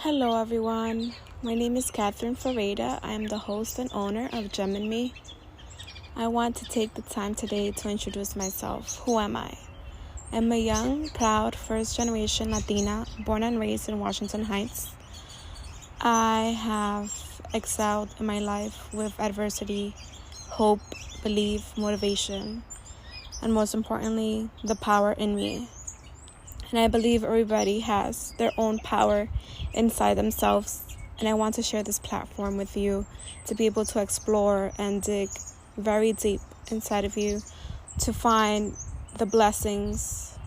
Hello everyone, my name is Catherine Ferreira. I am the host and owner of Gem and Me. I want to take the time today to introduce myself. Who am I? I'm a young, proud, first-generation Latina, born and raised in Washington Heights. I have excelled in my life with adversity, hope, belief, motivation, and most importantly, the power in me. And I believe everybody has their own power inside themselves. And I want to share this platform with you to be able to explore and dig very deep inside of you to find the blessings,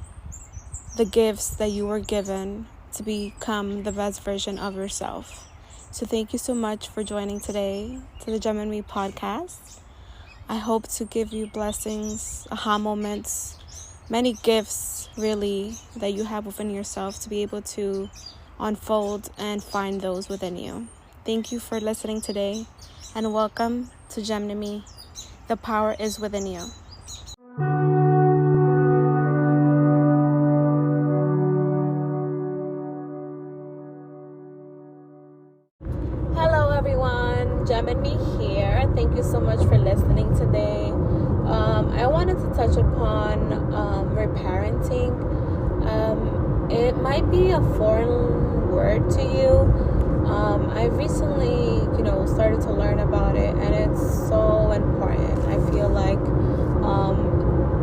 the gifts that you were given to become the best version of yourself. So thank you so much for joining today to the Gem and Me podcast. I hope to give you blessings, aha moments, many gifts really that you have within yourself to be able to unfold and find those within you. Thank you for listening today and welcome to Gem and Me. The power is within you. Hello everyone, Gem and Me here. Thank you so much for listening today. I wanted to touch upon reparenting. It might be a foreign word to you. I recently, started to learn about it, and it's so important. I feel like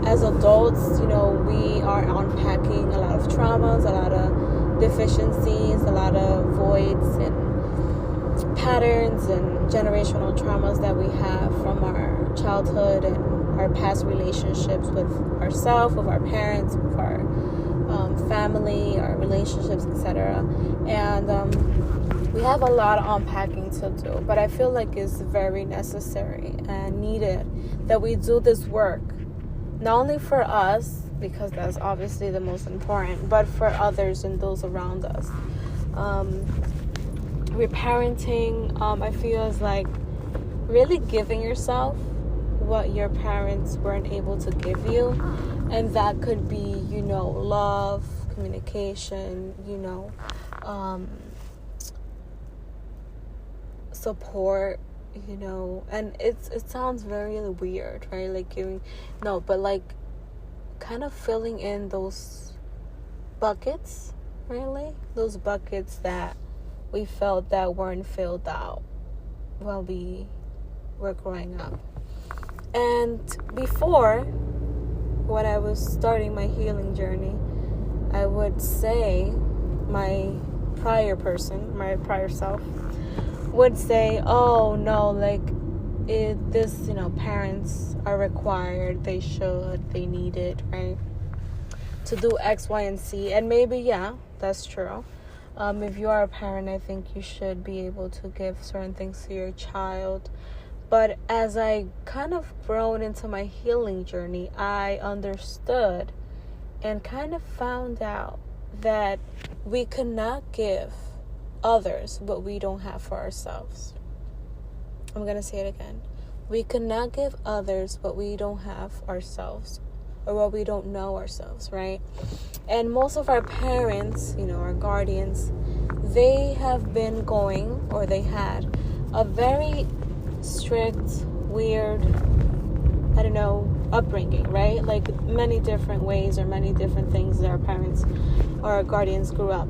as adults, we are unpacking a lot of traumas, a lot of deficiencies, a lot of voids and patterns and generational traumas that we have from our childhood and our past relationships with ourselves, with our parents, with our family, our relationships, etc. And we have a lot of unpacking to do, but I feel like it's very necessary and needed that we do this work, not only for us, because that's obviously the most important, but for others and those around us. Reparenting, I feel, is like really giving yourself what your parents weren't able to give you, and that could be, love, communication, support, and it sounds very weird, right? Like kind of filling in those buckets, really, those buckets that we felt that weren't filled out while we were growing up. And before, when I was starting my healing journey, I would say my prior self would say, oh no, parents are required, they should, they need it, right, to do X, Y, and Z. And maybe, yeah, that's true. If you are a parent, I think you should be able to give certain things to your child. But as I kind of grown into my healing journey, I understood and kind of found out that we cannot give others what we don't have for ourselves. I'm going to say it again. We cannot give others what we don't have ourselves, or what we don't know ourselves, right? And most of our parents, our guardians, they have been going, or they had a very strict, weird, upbringing, right? Like many different ways or many different things that our parents or our guardians grew up.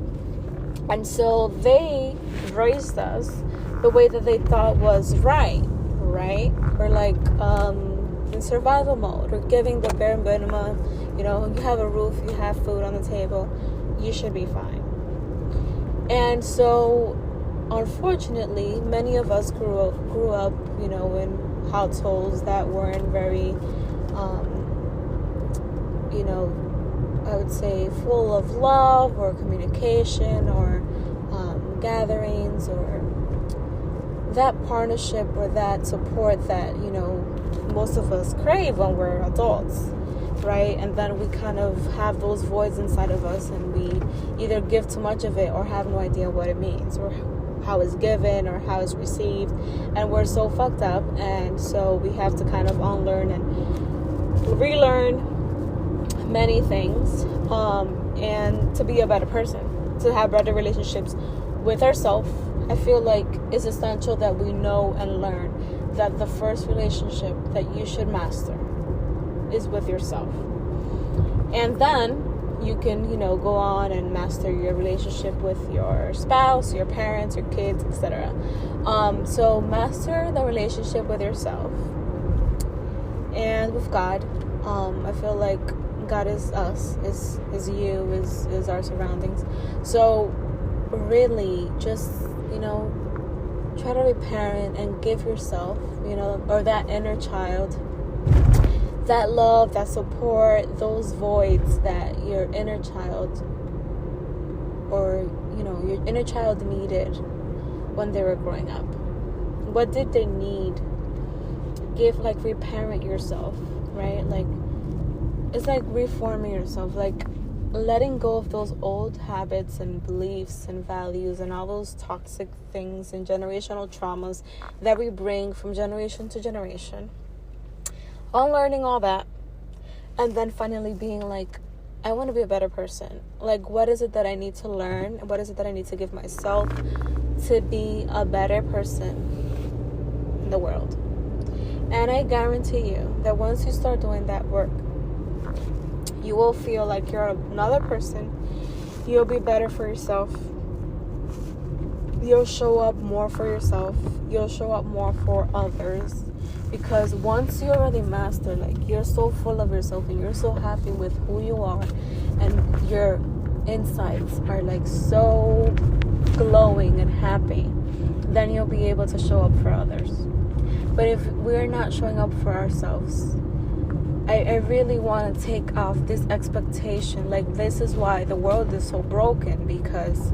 And so they raised us the way that they thought was right? Or in survival mode, or giving the bare minimum. You have a roof, you have food on the table, you should be fine. And so unfortunately, many of us grew up, in households that weren't very, I would say full of love or communication or gatherings or that partnership or that support that, most of us crave when we're adults, right? And then we kind of have those voids inside of us, and we either give too much of it or have no idea what it means, or how it's given or how it's received, and we're so fucked up. And so we have to kind of unlearn and relearn many things, and to be a better person, to have better relationships with ourselves, I feel like it's essential that we know and learn that the first relationship that you should master is with yourself. And then you can, go on and master your relationship with your spouse, your parents, your kids, etc. So master the relationship with yourself and with God. I feel like God is us, is you, is our surroundings. So really just, try to reparent and give yourself, or that inner child, that love, that support, those voids that your inner child or, your inner child needed when they were growing up. What did they need? Reparent yourself, right? It's like reforming yourself, letting go of those old habits and beliefs and values and all those toxic things and generational traumas that we bring from generation to generation. Unlearning all that, and then finally being I want to be a better person. What is it that I need to learn? What is it that I need to give myself to be a better person in the world? And I guarantee you that once you start doing that work, you will feel like you're another person. You'll be better for yourself. You'll show up more for yourself. You'll show up more for others. Because once you already master, you're so full of yourself and you're so happy with who you are, and your insides are so glowing and happy, then you'll be able to show up for others. But if we're not showing up for ourselves, I really want to take off this expectation. This is why the world is so broken, because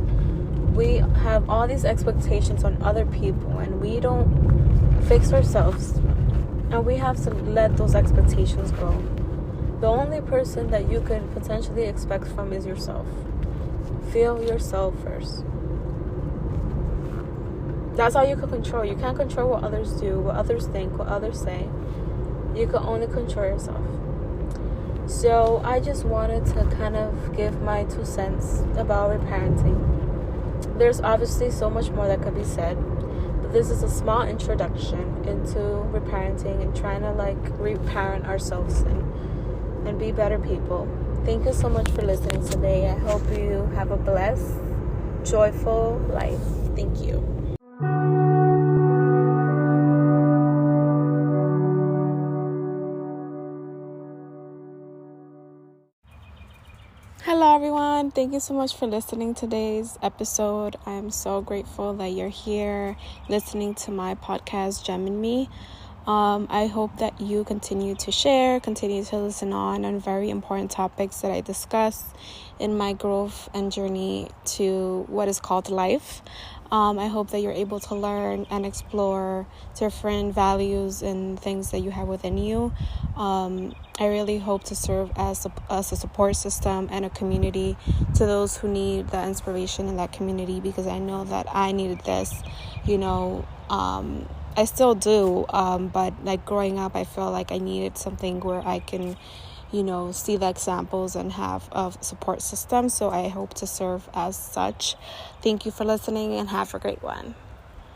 we have all these expectations on other people and we don't fix ourselves, and we have to let those expectations go. The only person that you can potentially expect from is yourself. Feel yourself first. That's all you can control. You can't control what others do, what others think, what others say. You can only control yourself. So I just wanted to kind of give my 2 cents about reparenting. There's obviously so much more that could be said, but this is a small introduction into reparenting and trying to reparent ourselves and be better people. Thank you so much for listening today. I hope you have a blessed, joyful life. Thank you. Hello everyone, thank you so much for listening to today's episode. I am so grateful that you're here listening to my podcast, Gem in Me. I hope that you continue to share, continue to listen on very important topics that I discuss in my growth and journey to what is called life. I hope that you're able to learn and explore different values and things that you have within you. I really hope to serve as a support system and a community to those who need that inspiration in that community, because I know that I needed this, I still do, but growing up, I feel like I needed something where I can, see the examples and have a support system. So I hope to serve as such. Thank you for listening and have a great one.